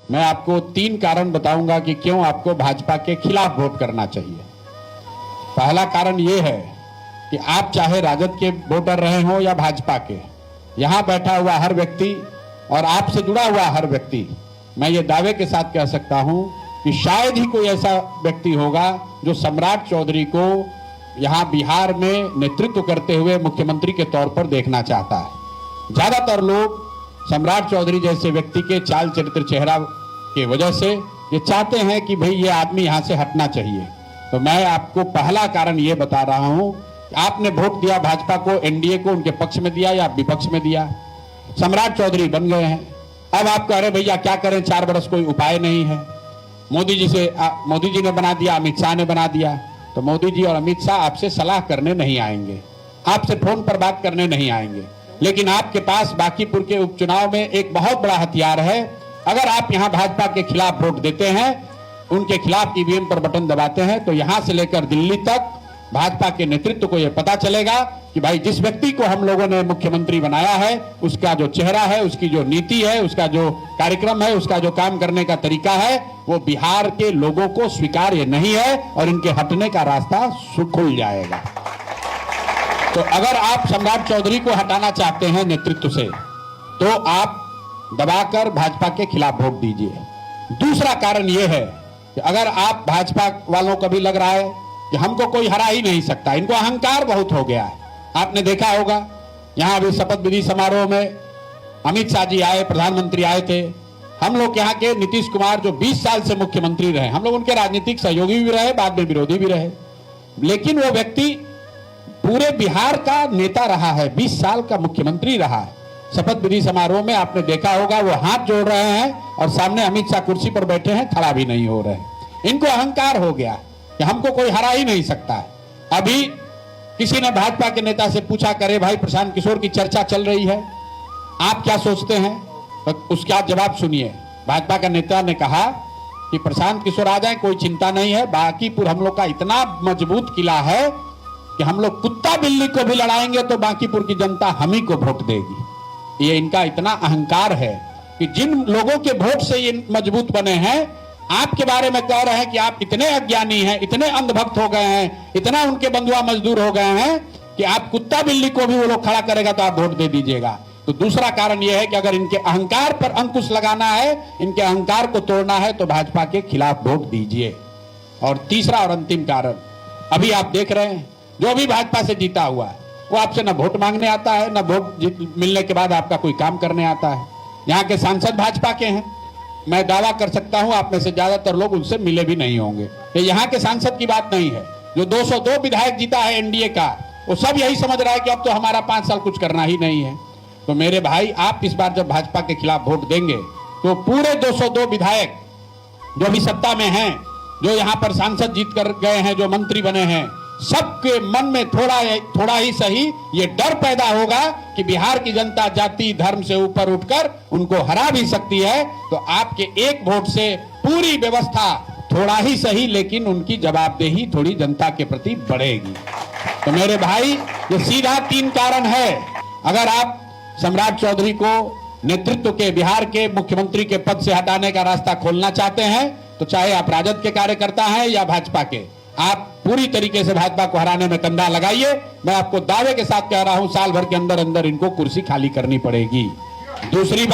मैं आपको 3 कारण बताऊंगा कि क्यों आपको भाजपा के खिलाफ वोट करना चाहिए। पहला कारण यह है कि आप चाहे राजद के वोटर रहे हो या भाजपा के, यहां बैठा हुआ हर व्यक्ति और आपसे जुड़ा हुआ हर व्यक्ति, मैं ये दावे के साथ कह सकता हूं कि शायद ही कोई ऐसा व्यक्ति होगा जो सम्राट चौधरी को यहां बिहार में नेतृत्व करते हुए मुख्यमंत्री के तौर पर देखना चाहता है। ज्यादातर लोग सम्राट चौधरी जैसे व्यक्ति के चाल चरित्र चेहरा के वजह से ये चाहते हैं कि भाई ये आदमी यहां से हटना चाहिए। तो मैं आपको पहला कारण ये बता रहा हूं, आपने वोट दिया भाजपा को, एनडीए को, उनके पक्ष में दिया या विपक्ष में दिया। सम्राट चौधरी बन गए हैं, अब आप कह रहे भैया क्या करें, 4 वर्ष कोई उपाय नहीं है। मोदी जी ने बना दिया, अमित शाह ने बना दिया, तो मोदी जी और अमित शाह आपसे सलाह करने नहीं आएंगे, आपसे फोन पर बात करने नहीं आएंगे। लेकिन आपके पास बांकीपुर के उपचुनाव में एक बहुत बड़ा हथियार है। अगर आप यहां भाजपा के खिलाफ वोट देते हैं, उनके खिलाफ ईवीएम पर बटन दबाते हैं, तो यहां से लेकर दिल्ली तक भाजपा के नेतृत्व को यह पता चलेगा कि भाई जिस व्यक्ति को हम लोगों ने मुख्यमंत्री बनाया है, उसका जो चेहरा है, उसकी जो नीति है, उसका जो कार्यक्रम है, उसका जो काम करने का तरीका है, वो बिहार के लोगों को स्वीकार्य नहीं है और इनके हटने का रास्ता खुल जाएगा। तो अगर आप सम्राट चौधरी को हटाना चाहते हैं नेतृत्व से, तो आप दबाकर भाजपा के खिलाफ वोट दीजिए। दूसरा कारण यह है कि अगर आप भाजपा वालों को भी लग रहा है कि हमको कोई हरा ही नहीं सकता, इनको अहंकार बहुत हो गया है। आपने देखा होगा यहां अभी शपथ विधि समारोह में अमित शाह जी आए, प्रधानमंत्री आए थे। हम लोग यहाँ के नीतीश कुमार जो 20 साल से मुख्यमंत्री रहे, हम लोग उनके राजनीतिक सहयोगी भी रहे, बाद में विरोधी भी रहे, लेकिन वो व्यक्ति पूरे बिहार का नेता रहा है, 20 साल का मुख्यमंत्री रहा है। शपथ विधि समारोह में आपने देखा होगा वो हाथ जोड़ रहे हैं और सामने अमित शाह कुर्सी पर बैठे हैं, खड़ा भी नहीं हो रहे। इनको अहंकार हो गया कि हमको कोई हरा ही नहीं सकता है। अभी किसी ने भाजपा के नेता से पूछा, करे भाई प्रशांत किशोर की चर्चा चल रही है, आप क्या सोचते हैं? तो उसका जवाब सुनिए। भाजपा का नेता ने कहा कि प्रशांत किशोर आ जाए, कोई चिंता नहीं है, बांकीपुर हम लोग का इतना मजबूत किला है कि हम लोग कुत्ता बिल्ली को भी लड़ाएंगे तो बांकीपुर की जनता हम ही को वोट देगी। ये इनका इतना अहंकार है कि जिन लोगों के वोट से ये मजबूत बने हैं, आपके बारे में कह रहे हैं कि आप इतने अज्ञानी हैं, इतने अंधभक्त हो गए हैं, इतना उनके बंधुआ मजदूर हो गए हैं कि आप कुत्ता बिल्ली को भी वो लोग खड़ा करेगा तो आप वोट दे दीजिएगा। तो दूसरा कारण यह है कि अगर इनके अहंकार पर अंकुश लगाना है, इनके अहंकार को तोड़ना है, तो भाजपा के खिलाफ वोट दीजिए। और तीसरा और अंतिम कारण, अभी आप देख रहे हैं जो भी भाजपा से जीता हुआ है वो आपसे न वोट मांगने आता है, न वोट मिलने के बाद आपका कोई काम करने आता है। यहाँ के सांसद भाजपा के हैं, मैं दावा कर सकता हूं आप में से ज्यादातर लोग उनसे मिले भी नहीं होंगे। ये यहाँ के सांसद की बात नहीं है। जो 202 विधायक जीता है एनडीए का, वो सब यही समझ रहा है कि अब तो हमारा 5 साल कुछ करना ही नहीं है। तो मेरे भाई, आप इस बार जब भाजपा के खिलाफ वोट देंगे तो पूरे 202 विधायक जो भी सत्ता में हैं, जो यहाँ पर सांसद जीत कर गए हैं, जो मंत्री बने हैं, सबके मन में थोड़ा ही सही ये डर पैदा होगा कि बिहार की जनता जाति धर्म से ऊपर उठकर उनको हरा भी सकती है। तो आपके एक वोट से पूरी व्यवस्था थोड़ा ही सही, लेकिन उनकी जवाबदेही थोड़ी जनता के प्रति बढ़ेगी। तो मेरे भाई, ये सीधा 3 कारण है। अगर आप सम्राट चौधरी को नेतृत्व के, बिहार के मुख्यमंत्री के पद से हटाने का रास्ता खोलना चाहते हैं, तो चाहे आप राजद के कार्यकर्ता हैं या भाजपा के, आप पूरी तरीके से भाजपा को हराने में कंधा लगाइए। मैं आपको दावे के साथ कह रहा हूं, साल भर के अंदर अंदर इनको कुर्सी खाली करनी पड़ेगी। दूसरी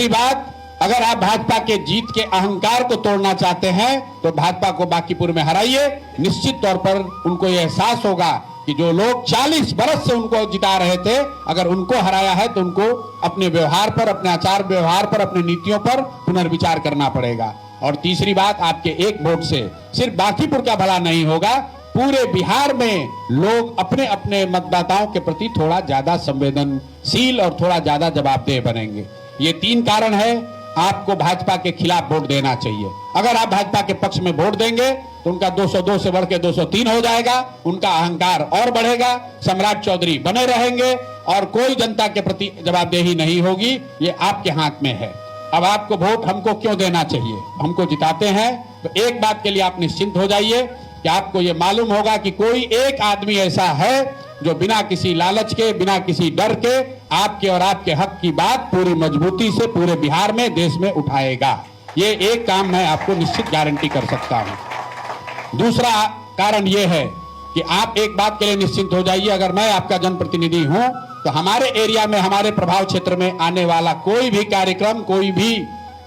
बात, अगर आप भाजपा के जीत के अहंकार को तोड़ना चाहते हैं, तो भाजपा को बांकीपुर में हराइए। निश्चित तौर पर उनको यह एहसास होगा कि जो लोग 40 बरस से उनको जिता रहे थे, अगर उनको हराया है तो उनको अपने व्यवहार पर, अपने आचार व्यवहार पर, अपनी नीतियों पर पुनर्विचार करना पड़ेगा। और तीसरी बात, आपके एक वोट से सिर्फ बांकीपुर का भला नहीं होगा, पूरे बिहार में लोग अपने अपने मतदाताओं के प्रति थोड़ा ज्यादा संवेदनशील और थोड़ा ज्यादा जवाबदेह बनेंगे। ये 3 कारण है आपको भाजपा के खिलाफ वोट देना चाहिए। अगर आप भाजपा के पक्ष में वोट देंगे तो उनका 202 से बढ़ के 203 हो जाएगा, उनका अहंकार और बढ़ेगा, सम्राट चौधरी बने रहेंगे और कोई जनता के प्रति जवाबदेही नहीं होगी। ये आपके हाथ में है। अब आपको वोट हमको क्यों देना चाहिए? हमको जिताते हैं तो एक बात के लिए आप निश्चिंत हो जाइए कि आपको ये मालूम होगा कि कोई एक आदमी ऐसा है जो बिना किसी लालच के, बिना किसी डर के आपके और आपके हक की बात पूरी मजबूती से पूरे बिहार में, देश में उठाएगा। ये एक काम मैं आपको निश्चित गारंटी कर सकता हूं। दूसरा कारण यह है कि आप एक बात के लिए निश्चिंत हो जाइए, अगर मैं आपका जनप्रतिनिधि हूं तो हमारे एरिया में, हमारे प्रभाव क्षेत्र में आने वाला कोई भी कार्यक्रम, कोई भी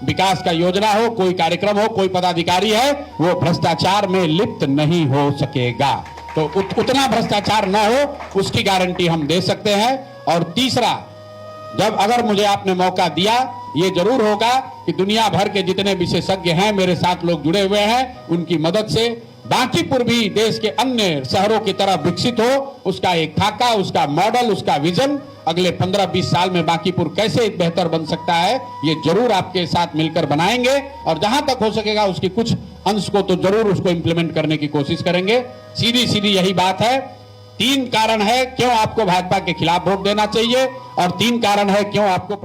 विकास का योजना हो, कोई कार्यक्रम हो, कोई पदाधिकारी है, वो भ्रष्टाचार में लिप्त नहीं हो सकेगा। तो उतना भ्रष्टाचार ना हो उसकी गारंटी हम दे सकते हैं। और तीसरा, जब अगर मुझे आपने मौका दिया, ये जरूर होगा कि दुनिया भर के जितने विशेषज्ञ हैं, मेरे साथ लोग जुड़े हुए हैं, उनकी मदद से बांकीपुर भी देश के अन्य शहरों की तरह विकसित हो, उसका एक खाका, उसका मॉडल, उसका विजन, अगले 15-20 साल में बांकीपुर कैसे बेहतर बन सकता है, ये जरूर आपके साथ मिलकर बनाएंगे। और जहां तक हो सकेगा उसकी कुछ अंश को तो जरूर उसको इंप्लीमेंट करने की कोशिश करेंगे। सीधी सीधी यही बात है। 3 कारण है क्यों आपको भाजपा के खिलाफ वोट देना चाहिए और 3 कारण है क्यों आपको